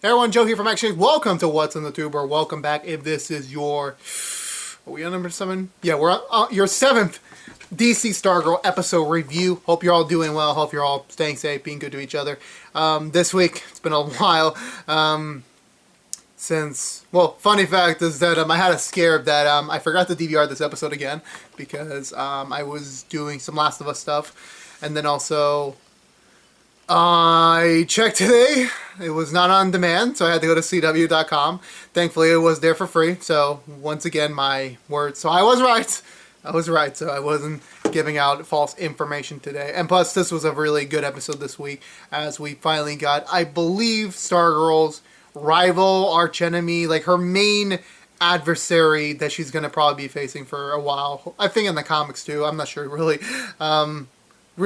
Hey everyone, Joe here from ActionX. Welcome to What's on the Tube, or welcome back if this is your... Are we on number 7? Yeah, we're on your 7th DC Stargirl episode review. Hope you're all doing well. Hope you're all staying safe, being good to each other. This week, it's been a while since... Well, funny fact is that I had a scare that I forgot to DVR this episode again because I was doing some Last of Us stuff. And then also... I checked today. It was not on demand, so I had to go to CW.com. Thankfully, it was there for free. So, once again, my word. So, I was right. I was right. So, I wasn't giving out false information today. And plus, this was a really good episode this week as we finally got, I believe, Stargirl's rival, Archenemy, like her main adversary that she's going to probably be facing for a while. I think in the comics, too. I'm not sure, really.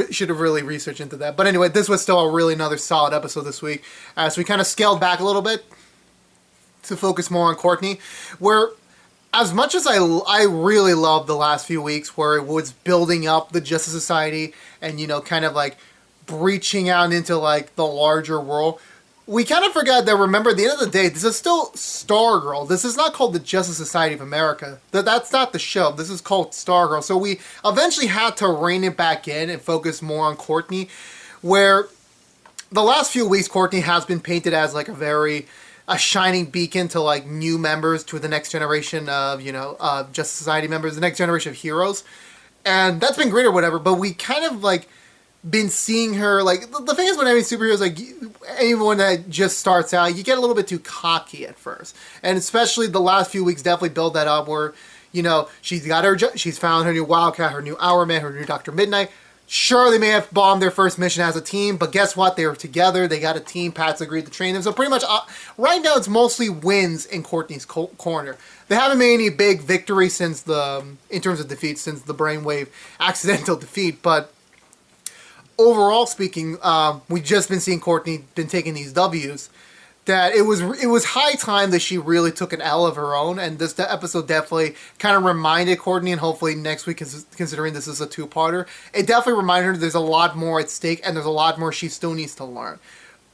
Should have really researched into that. But anyway, this was still a really another solid episode this week. As we kind of scaled back a little bit to focus more on Courtney. Where, as much as I really loved the last few weeks where it was building up the Justice Society and, you know, kind of like breaching out into like the larger world. We kind of forgot that, remember, at the end of the day, this is still Stargirl. This is not called the Justice Society of America. That's not the show. This is called Stargirl. So we eventually had to rein it back in and focus more on Courtney, where the last few weeks, Courtney has been painted as like a shining beacon to like new members, to the next generation of, you know, Justice Society members, the next generation of heroes. And that's been great or whatever, but we kind of like been seeing her, like, the thing is when any superheroes, like, anyone that just starts out, you get a little bit too cocky at first. And especially the last few weeks definitely build that up where, you know, she's found her new Wildcat, her new Hourman, her new Dr. Midnight. Sure, they may have bombed their first mission as a team, but guess what? They were together, they got a team, Pat's agreed to train them. So pretty much, right now it's mostly wins in Courtney's corner. They haven't made any big victory since in terms of defeat, since the Brainwave accidental defeat, but overall speaking, we've just been seeing Courtney been taking these W's. That it was high time that she really took an L of her own, and this episode definitely kind of reminded Courtney, and hopefully next week, considering this is a two-parter, it definitely reminded her there's a lot more at stake, and there's a lot more she still needs to learn.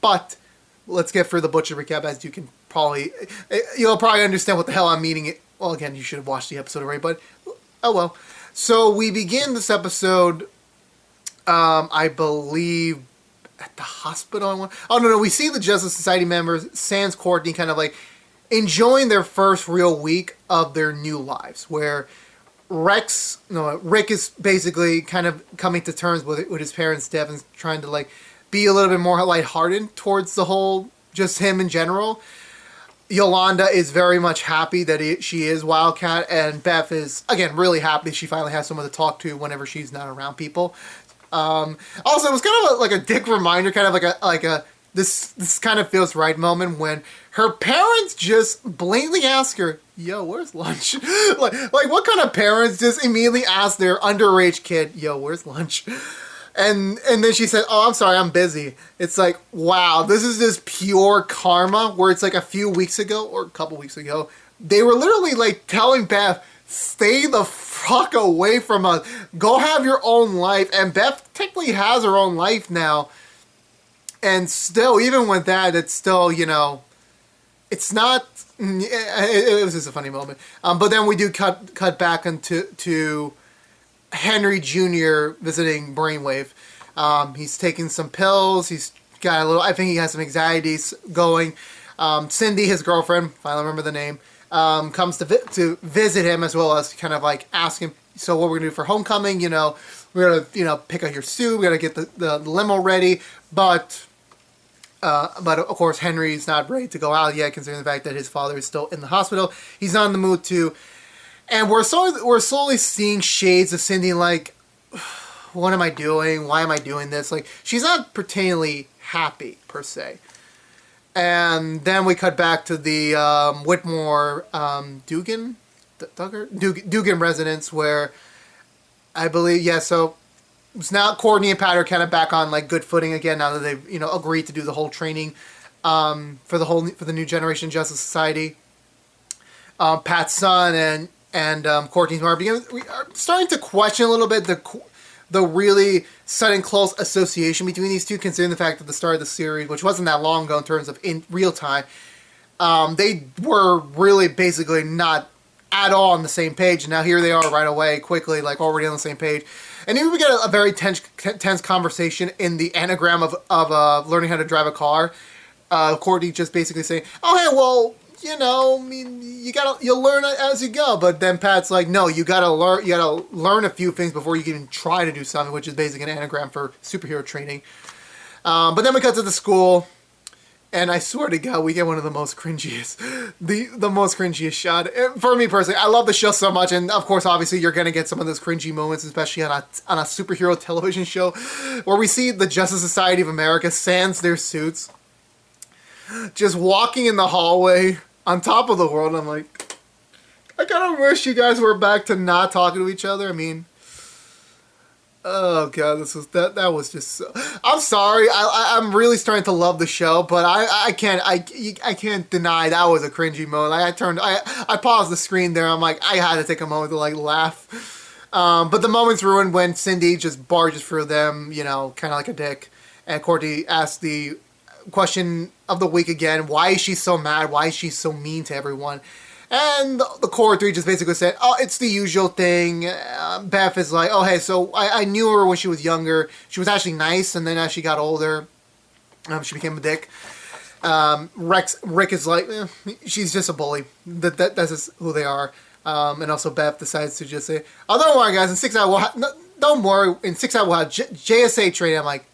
But let's get through the Butcher recap, as you'll probably understand what the hell I'm meaning. Well, again, you should have watched the episode already, but oh well. So we begin this episode, I believe, at the hospital. Oh, no, we see the Justice Society members, sans Courtney, kind of like enjoying their first real week of their new lives, where Rick is basically kind of coming to terms with his parents' death and trying to like be a little bit more lighthearted towards the whole, just him in general. Yolanda is very much happy that she is Wildcat, and Beth is, again, really happy she finally has someone to talk to whenever she's not around people. Also, it was kind of like a dick reminder, kind of like a this kind of feels right moment when her parents just blatantly ask her, "Yo, where's lunch?" like what kind of parents just immediately ask their underage kid, "Yo, where's lunch?" And then she said, "Oh, I'm sorry, I'm busy." It's like, wow, this is just pure karma. Where it's like a few weeks ago or a couple weeks ago, they were literally like telling Beth, stay the fuck away from us. Go have your own life. And Beth technically has her own life now. And still, even with that, it's still, you know, it's not... It was just a funny moment. But then we do cut back to Henry Jr. visiting Brainwave. He's taking some pills. He's got a little... I think he has some anxieties going. Cindy, his girlfriend, if I don't remember the name, comes to visit him, as well as kind of like ask him, so what we're gonna do for homecoming, you know, we're gonna, you know, pick out your suit, we gotta get the limo ready, but of course Henry's not ready to go out yet, considering the fact that his father is still in the hospital. He's not in the mood to, and we're slowly seeing shades of Cindy, like, what am I doing? Why am I doing this? Like, she's not particularly happy per se. And then we cut back to the Whitmore Dugan residence, where I believe, yeah, so it's now Courtney and Pat are kind of back on like good footing again now that they've, you know, agreed to do the whole training for the new generation Justice Society. Pat's son and Courtney's mother we are starting to question a little bit the really sudden close association between these two, considering the fact that the start of the series, which wasn't that long ago in terms of in real time, they were really basically not at all on the same page. And now here they are right away, quickly, like already on the same page. And even we get a very tense conversation in the anagram of learning how to drive a car. Courtney just basically saying, "Oh, hey, well, you know, I mean, you'll learn as you go." But then Pat's like, "No, you gotta learn a few things before you can even try to do something," which is basically an anagram for superhero training. But then we cut to the school. And I swear to God, we get one of the most cringiest, the most cringiest shot. For me personally, I love the show so much, and of course, obviously, you're gonna get some of those cringy moments, especially on a superhero television show, where we see the Justice Society of America sans their suits, just walking in the hallway on top of the world. I'm like, I kind of wish you guys were back to not talking to each other. I mean, oh God, that was just so... I'm sorry, I'm really starting to love the show, but I can't deny that was a cringy moment. I paused the screen there. I'm like, I had to take a moment to like laugh. But the moment's ruined when Cindy just barges through them, you know, kind of like a dick. And Courtney asks the question of the week again: why is she so mad? Why is she so mean to everyone? And the core three just basically said, "Oh, it's the usual thing." Beth is like, "Oh, hey, so I knew her when she was younger. She was actually nice, and then as she got older, she became a dick." Rick is like, "She's just a bully. That's just who they are." And also Beth decides to just say, "Oh, don't worry, guys. In 6 hours, don't worry. In 6 hours, we'll have JSA training." I'm like,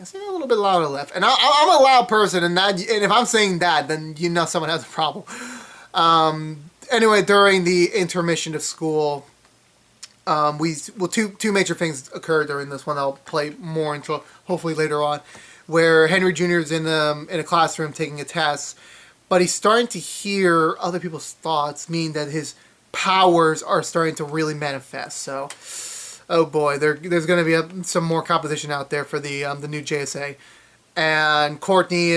"Say a little bit louder, left." And I'm a loud person, and if I'm saying that, then you know someone has a problem. Anyway, during the intermission of school, two major things occur during this one. I'll play more into hopefully later on, where Henry Jr. is in a classroom taking a test, but he's starting to hear other people's thoughts, meaning that his powers are starting to really manifest. So, oh boy, there's going to be some more composition out there for the new JSA, and Courtney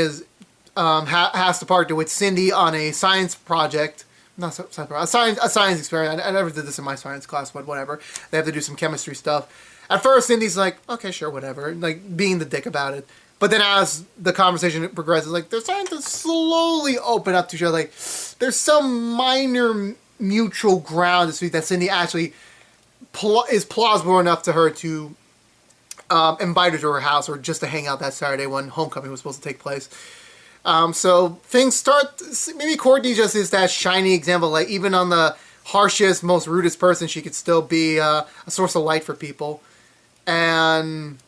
has to partner with Cindy on a science project. Not science project, a science experiment. I never did this in my science class, but whatever. They have to do some chemistry stuff. At first, Cindy's like, "Okay, sure, whatever," like being the dick about it. But then as the conversation progresses, like they're starting to slowly open up to each other. Like there's some minor mutual ground this week that Cindy actually is plausible enough to her to invite her to her house or just to hang out that Saturday when homecoming was supposed to take place. So things start, maybe Courtney just is that shiny example, like even on the harshest, most rudest person, she could still be a source of light for people. And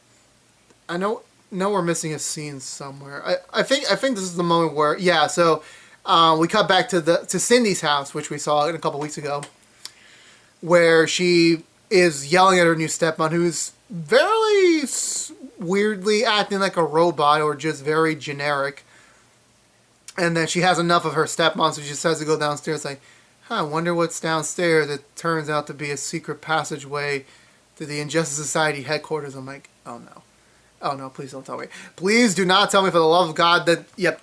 I know we're missing a scene somewhere. I think this is the moment where, yeah, so we cut back to Cindy's house, which we saw a couple weeks ago, where she is yelling at her new stepmom, who's very weirdly acting like a robot or just very generic. And then she has enough of her stepmom, so she decides to go downstairs like, I wonder what's downstairs. It turns out to be a secret passageway to the Injustice Society headquarters. I'm like, oh no. Oh no, please don't tell me. Please do not tell me for the love of God that, yep,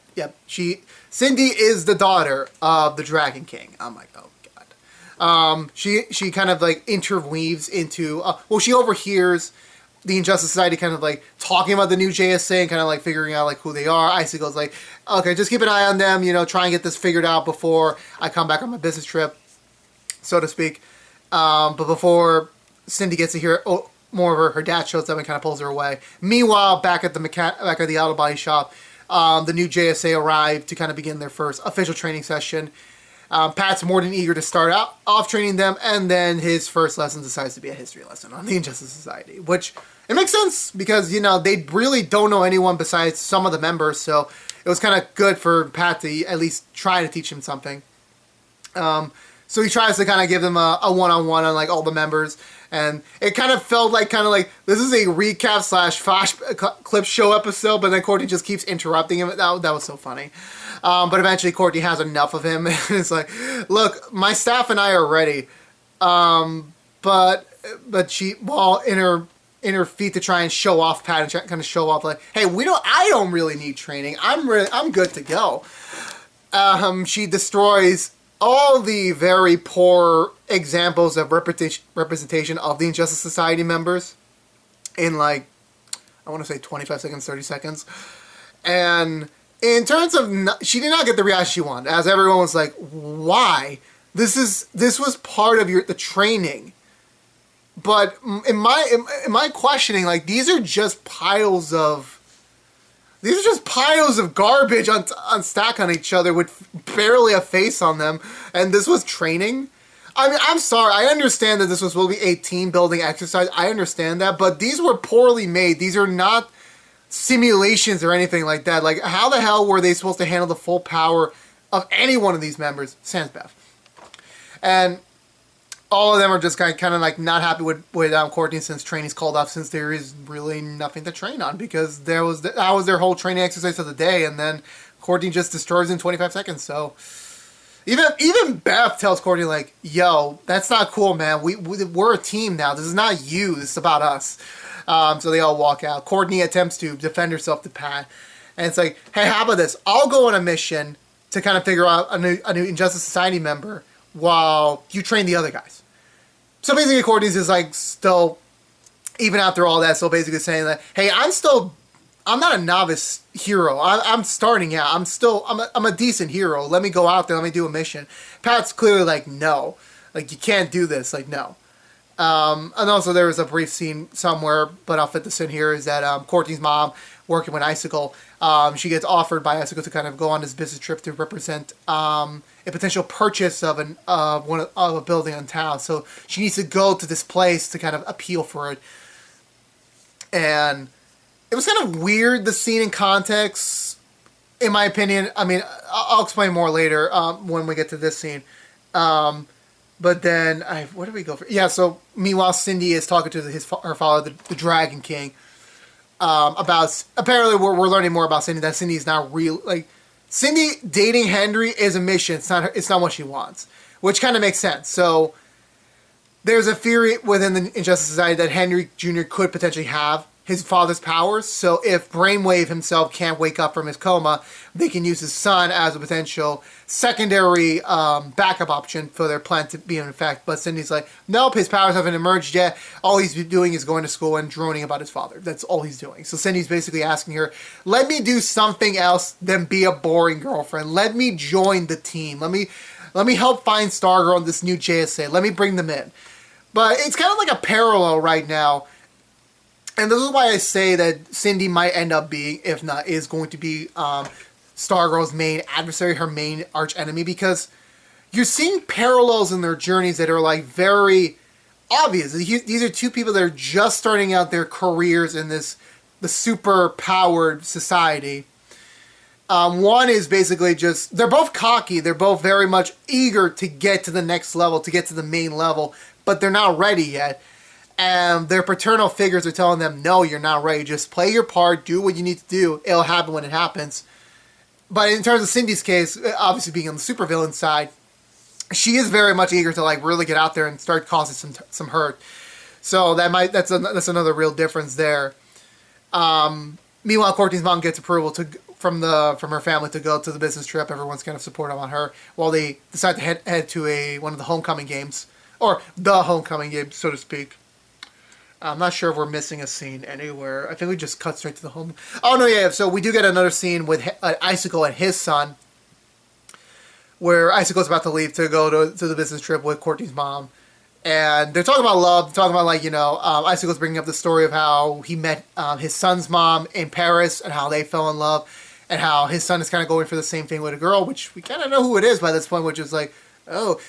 Cindy is the daughter of the Dragon King. I'm like, oh God. She kind of like interweaves into, she overhears the Injustice Society kind of like talking about the new JSA and kind of like figuring out like who they are. Icicle's like, okay, just keep an eye on them, try and get this figured out before I come back on my business trip, so to speak. But before Cindy gets to hear more of her dad shows up and kind of pulls her away. Meanwhile, back at the auto body shop, the new JSA arrived to kind of begin their first official training session. Pat's more than eager to start off training them, and then his first lesson decides to be a history lesson on the Injustice Society, which it makes sense because, they really don't know anyone besides some of the members, so it was kind of good for Pat to at least try to teach him something. So he tries to kind of give them a one-on-one on like all the members, and it kind of felt like this is a recap / flash clip show episode, but then Courtney just keeps interrupting him. That was so funny. But eventually Courtney has enough of him, and it's like, look, my staff and I are ready. But she, while in her feet to try and show off Pat and kind of show off like, hey, I don't really need training. I'm good to go. She destroys all the very poor examples of representation of the Injustice Society members. in like, I want to say 25 seconds, 30 seconds. And in terms of, she did not get the reaction she wanted, as everyone was like, why? This was part of the training. But in my questioning, like, these are just piles of garbage on stack on each other with barely a face on them, and this was training. I mean, I'm sorry. I understand that this was supposed to be a team building exercise. I understand that, but these were poorly made. These are not simulations or anything like that. Like, how the hell were they supposed to handle the full power of any one of these members? Sans Beth. And all of them are just kind of like not happy with Courtney since training's called off, since there is really nothing to train on, because that was their whole training exercise of the day, and then Courtney just destroys in 25 seconds. So even Beth tells Courtney, like, yo, that's not cool, man. We're a team now. This is not you. This is about us. So they all walk out. Courtney attempts to defend herself to Pat, and it's like, hey, how about this? I'll go on a mission to kind of figure out a new Injustice Society member while you train the other guys. So basically, Courtney's is like still, even after all that, still basically saying that, hey, I'm not a novice hero. I'm starting out. I'm a decent hero. Let me go out there. Let me do a mission. Pat's clearly like, no, like, you can't do this. Like, no. And also there was a brief scene somewhere, but I'll fit this in here, is that Courtney's mom, working with Icicle, she gets offered by Icicle to kind of go on this business trip to represent a potential purchase of a building in town. So she needs to go to this place to kind of appeal for it. And it was kind of weird, the scene in context, in my opinion. I mean, I'll explain more later when we get to this scene. But then, where do we go? Yeah, so meanwhile, Cindy is talking to her father, the Dragon King, about, apparently we're learning more about Cindy, that Cindy is not real, like, Cindy dating Henry is a mission. It's not what she wants, which kind of makes sense. So there's a theory within the Injustice Society that Henry Jr. could potentially have his father's powers. So if Brainwave himself can't wake up from his coma, they can use his son as a potential secondary backup option for their plan to be in effect. But Cindy's like, nope, his powers haven't emerged yet. All he's doing is going to school and droning about his father. That's all he's doing. So Cindy's basically asking her, let me do something else than be a boring girlfriend. Let me join the team. Let me help find Stargirl and this new JSA. Let me bring them in. But it's kind of like a parallel right now. And this is why I say that Cindy might end up being, if not, is going to be Stargirl's main adversary, her main arch enemy, because you're seeing parallels in their journeys that are like very obvious. These are two people that are just starting out their careers in the super powered society. One is basically just, they're both cocky, they're both very much eager to get to the next level, to get to the main level, but they're not ready yet. And their paternal figures are telling them, no, you're not ready. Just play your part, do what you need to do. It'll happen when it happens. But in terms of Cindy's case, obviously being on the supervillain side, she is very much eager to like really get out there and start causing some hurt. So that's another real difference there. Meanwhile, Courtney's mom gets approval from her family to go to the business trip. Everyone's kind of supportive on her while they decide to head to one of the homecoming games, or the homecoming game, so to speak. I'm not sure if we're missing a scene anywhere. I think we just cut straight to the home. Oh, no, yeah. So we do get another scene with Icicle and his son, where Icicle's about to leave to go to the business trip with Courtney's mom. And they're talking about love, talking about, like, Icicle's bringing up the story of how he met his son's mom in Paris and how they fell in love, and how his son is kind of going for the same thing with a girl, which we kind of know who it is by this point, which is like, oh,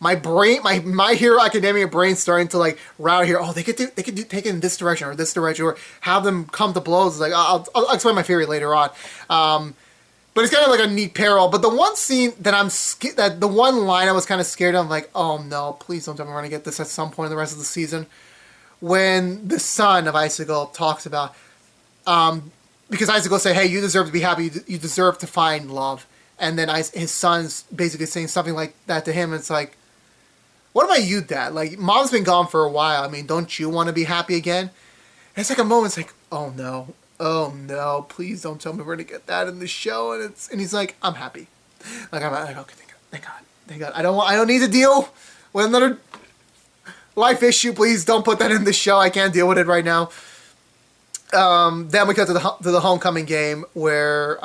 my brain, my Hero Academia brain's starting to like route here. Oh, they could take it in this direction or this direction, or have them come to blows. It's like, I'll explain my theory later on. But it's kind of like a neat parallel. But the one scene that the one line I was kind of scared of, I'm like, oh no, please don't tell me we're gonna get this at some point in the rest of the season, when the son of Icicle talks about, because Icicle say, hey, you deserve to be happy, you deserve to find love. And then his son's basically saying something like that to him. And it's like, what about you, Dad? Like, Mom's been gone for a while. I mean, don't you want to be happy again? And it's like a moment. It's like, oh no, please don't tell me we're gonna get that in the show. And he's like, I'm happy. Like, I'm like, okay, thank God. I don't need to deal with life issue. Please don't put that in the show. I can't deal with it right now. Then we cut to the homecoming game where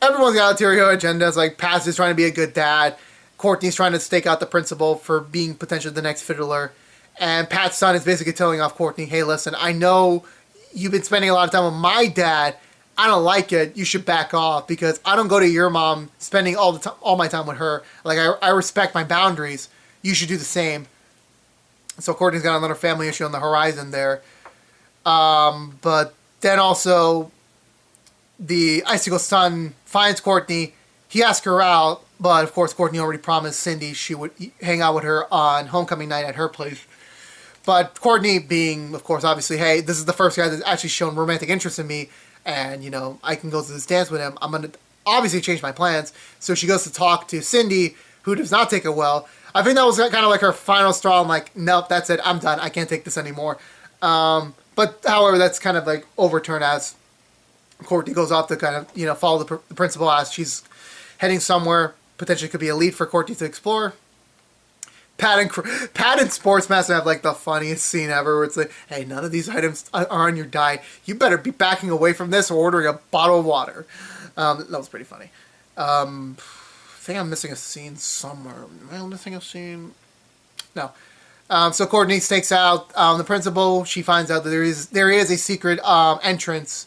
everyone's got ulterior agendas. Like, Pat's is trying to be a good dad. Courtney's trying to stake out the principal for being potentially the next fiddler. And Pat's son is basically telling off Courtney, hey, listen, I know you've been spending a lot of time with my dad. I don't like it. You should back off because I don't go to your mom spending all my time with her. Like, I respect my boundaries. You should do the same. So Courtney's got another family issue on the horizon there. But then also the Icicle son finds Courtney. He asks her out, but of course Courtney already promised Cindy she would hang out with her on homecoming night at her place. But Courtney being, of course, obviously, hey, this is the first guy that's actually shown romantic interest in me, and, you know, I can go to this dance with him. I'm going to obviously change my plans. So she goes to talk to Cindy, who does not take it well. I think that was kind of like her final straw. I'm like, nope, that's it. I'm done. I can't take this anymore. But, however, that's kind of like overturned as Courtney goes off to kind of, you know, follow the principal as she's heading somewhere. Potentially could be a lead for Courtney to explore. Pat and Sportsmaster have like the funniest scene ever where it's like, hey, none of these items are on your diet. You better be backing away from this or ordering a bottle of water. That was pretty funny. I think I'm missing a scene somewhere. Am I missing a scene? No. So Courtney stakes out the principal. She finds out that there is a secret entrance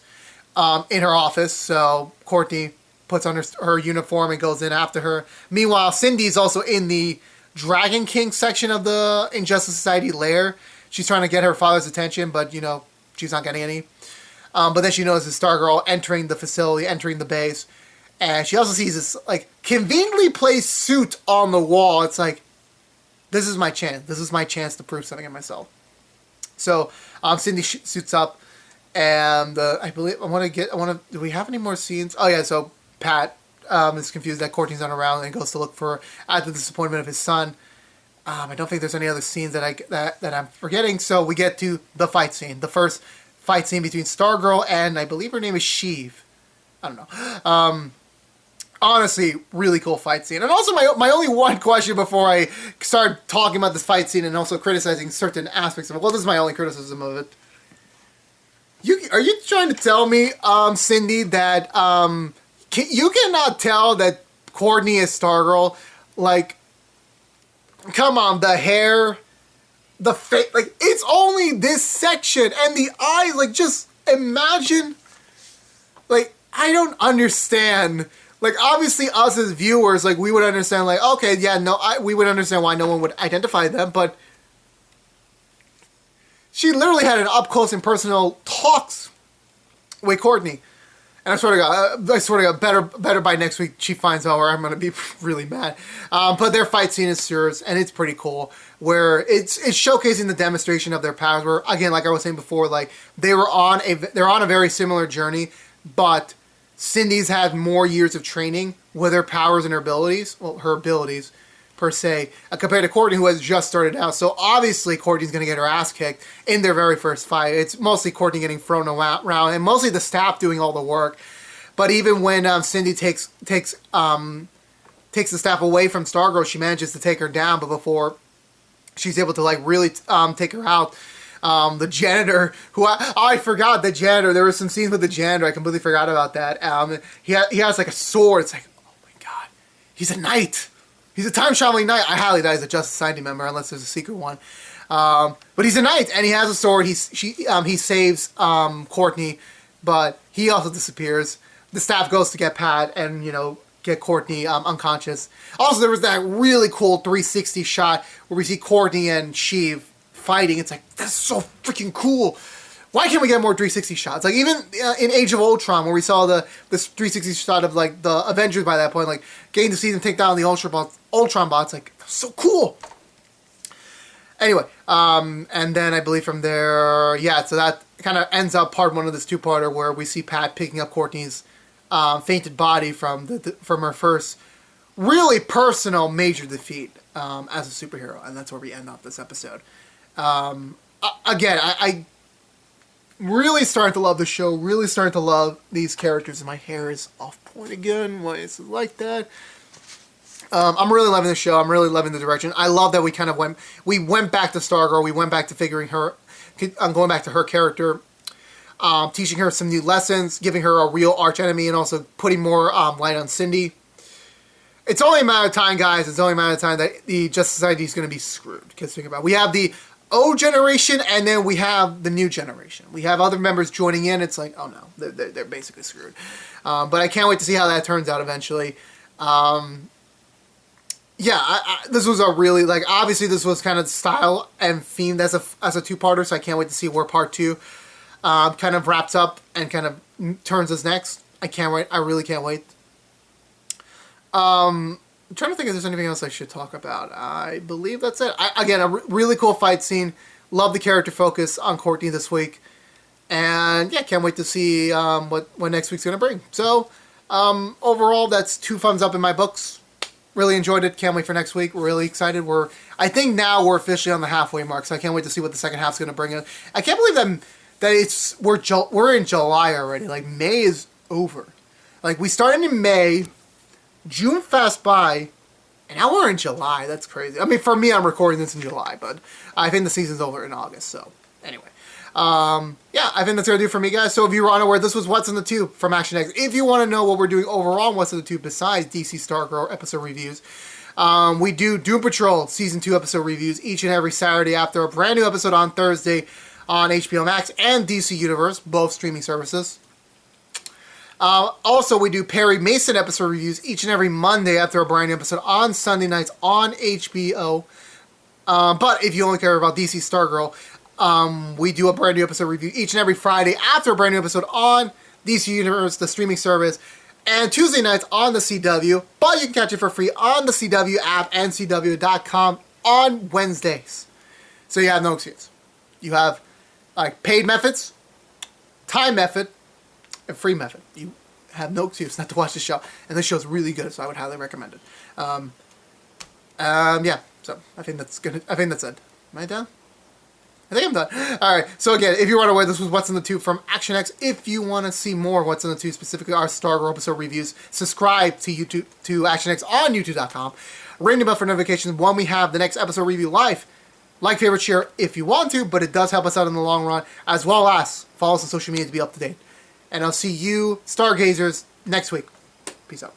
in her office. So Courtney puts on her uniform and goes in after her. Meanwhile, Cindy's also in the Dragon King section of the Injustice Society lair. She's trying to get her father's attention, but, you know, she's not getting any. But then she notices Stargirl entering the facility, entering the base. And she also sees this, like, conveniently placed suit on the wall. It's like, this is my chance. This is my chance to prove something in myself. So, Cindy suits up. And I believe, do we have any more scenes? Oh, yeah, so Pat is confused that Courtney's not around and goes to look for her at the disappointment of his son. I don't think there's any other scenes that I'm forgetting. So we get to the fight scene. The first fight scene between Stargirl and I believe her name is Sheev. I don't know. Honestly, really cool fight scene. And also my only one question before I start talking about this fight scene and also criticizing certain aspects of it. Well, this is my only criticism of it. Are you trying to tell me, Cindy, that you cannot tell that Courtney is Stargirl? Like, come on, the hair, the face, like, it's only this section, and the eyes, like, just imagine, like, I don't understand. Like, obviously, us as viewers, like, we would understand, like, okay, yeah, no, we would understand why no one would identify them, but she literally had an up-close and personal talks with Courtney. And I swear to God, better by next week she finds out where I'm going to be really mad. But their fight scene is serious, and it's pretty cool, where it's showcasing the demonstration of their powers. Where, again, like I was saying before, like, they're on a very similar journey, but Cindy's had more years of training with her powers and her abilities, per se, compared to Courtney, who has just started out. So obviously Courtney's going to get her ass kicked in their very first fight. It's mostly Courtney getting thrown around, and mostly the staff doing all the work. But even when Cindy takes the staff away from Stargirl, she manages to take her down. But before she's able to, like, really take her out, the janitor, who I forgot the janitor. There were some scenes with the janitor. I completely forgot about that. He has like a sword. It's like, oh my God, he's a knight. He's a time-traveling knight. I highly doubt he's a Justice Society member unless there's a secret one. But he's a knight, and he has a sword. He saves Courtney, but he also disappears. The staff goes to get Pat and, you know, get Courtney unconscious. Also, there was that really cool 360 shot where we see Courtney and Sheev fighting. It's like, that's so freaking cool. Why can't we get more 360 shots? Like, even in Age of Ultron, where we saw this 360 shot of, like, the Avengers by that point, like, getting to see them take down the Ultron bots, like, so cool. Anyway, and then I believe from there, yeah, so that kind of ends up part one of this two-parter where we see Pat picking up Courtney's fainted body from her first really personal major defeat as a superhero, and that's where we end off this episode. Again, I really starting to love the show, really starting to love these characters, and my hair is off point again. Why is it like that? I'm really loving the show. I'm really loving the direction. I love that we went back to Stargirl. We went back to figuring her, going back to her character, teaching her some new lessons, giving her a real archenemy, and also putting more light on Cindy. It's only a matter of time, guys. It's only a matter of time that the Justice Society is going to be screwed. Because think about it. We have the old generation, and then we have the new generation. We have other members joining in. It's like, oh no, they're basically screwed. But I can't wait to see how that turns out eventually. Yeah, this was a really, like, obviously this was kind of style and themed as a two-parter, so I can't wait to see where part 2 kind of wraps up and kind of turns us next. I can't wait. I really can't wait. I'm trying to think if there's anything else I should talk about. I believe that's it. Again, a really cool fight scene. Love the character focus on Courtney this week. And yeah, can't wait to see what next week's going to bring. So, overall, that's 2 thumbs up in my books. Really enjoyed it. Can't wait for next week. We're really excited. I think now we're officially on the halfway mark, so I can't wait to see what the second half's going to bring in. I can't believe that we're in July already. Like, May is over. Like, we started in May, June passed by, and now we're in July. That's crazy. I mean, for me, I'm recording this in July, but I think the season's over in August, so anyway. Yeah, I think that's going to do for me, guys. So if you were unaware, this was What's in the Tube from ActionX. If you want to know what we're doing overall on What's in the Tube besides DC Stargirl episode reviews, we do Doom Patrol Season 2 episode reviews each and every Saturday after a brand new episode on Thursday on HBO Max and DC Universe, both streaming services. Also, we do Perry Mason episode reviews each and every Monday after a brand new episode on Sunday nights on HBO. But if you only care about DC Stargirl, we do a brand new episode review each and every Friday after a brand new episode on DC Universe, the streaming service, and Tuesday nights on the CW. But you can catch it for free on the CW app and CW.com on Wednesdays. So you have no excuse. You have paid methods, time method, and free method. You have no excuse not to watch the show. And this show's really good, so I would highly recommend it. Yeah, so I think that's good. I think that's it. Am I done? I think I'm done. Alright, so again, if you're unaware, this was What's in the Tube from ActionX. If you want to see more What's in the Tube, specifically our Stargirl episode reviews, subscribe to ActionX on YouTube.com. Ring the bell for notifications when we have the next episode review live. Like, favorite, share if you want to, but it does help us out in the long run, as well as follow us on social media to be up to date. And I'll see you, Stargazers, next week. Peace out.